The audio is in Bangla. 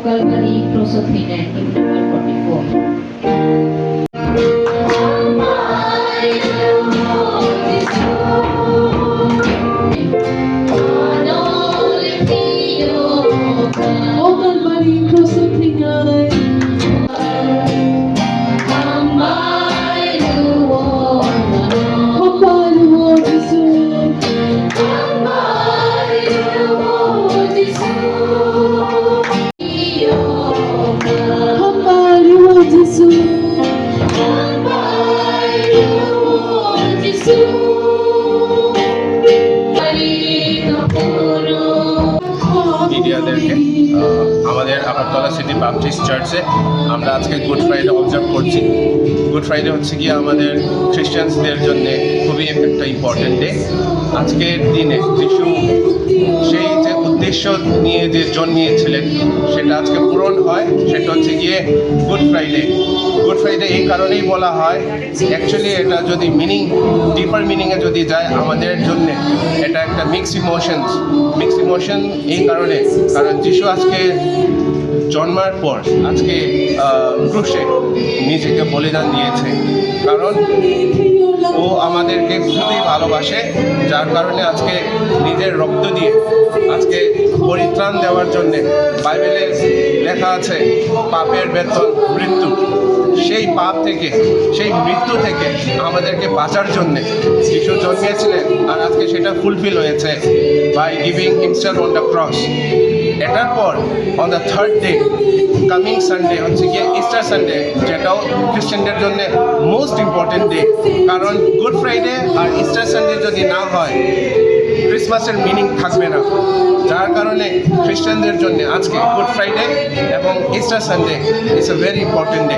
Calvary Cross of Hidden, hymn number 44. Oh Calvary Cross of Hidden, মিডিয়াদেরকে আমাদের আগরতলা সিটি বাপটিস্ট চার্চে আমরা আজকে গুড ফ্রাইডে অবজার্ভ করছি। গুড ফ্রাইডে হচ্ছে গিয়ে আমাদের খ্রিস্টানসদের জন্য খুবই একটা ইম্পর্টেন্ট ডে। আজকের দিনে যিশু সেই যে উদ্দেশ্য নিয়ে যে জন্মিয়েছিলেন সেটা আজকে পূরণ হয়, সেটা হচ্ছে গিয়ে গুড ফ্রাইডে। গুড ফ্রাইডে এই কারণেই বলা হয়, অ্যাকচুয়ালি এটা যদি ডিপার মিনিংয়ে যদি যায় আমাদের জন্য এটা একটা মিক্স ইমোশন এই কারণে, কারণ যিশু আজকে জন্মার পর আজকে ক্রুশে নিজেকে বলিদান দিয়েছে, কারণ ও আমাদেরকে খুবই ভালোবাসে, যার কারণে আজকে নিজের রক্ত দিয়ে আজকে পরিত্রাণ দেওয়ার জন্যে বাইবেলে লেখা আছে পাপের বেতন মৃত্যু। সেই পাপ থেকে, সেই মৃত্যু থেকে আমাদেরকে বাঁচার জন্যে যিশু জন্মিয়েছিলেন, আর আজকে সেটা ফুলফিল হয়েছে by giving himself on the cross. এটার পর on the third day coming Sunday হচ্ছে গিয়ে ইস্টার সানডে, যেটাও খ্রিস্টানদের জন্য মোস্ট ইম্পর্টেন্ট ডে, কারণ গুড ফ্রাইডে আর ইস্টার সানডে যদি না হয় ক্রিসমাসের মিনিং থাকবে না। যার কারণে খ্রিস্টানদের জন্য আজকে গুড ফ্রাইডে এবং Easter Sunday is a very important day.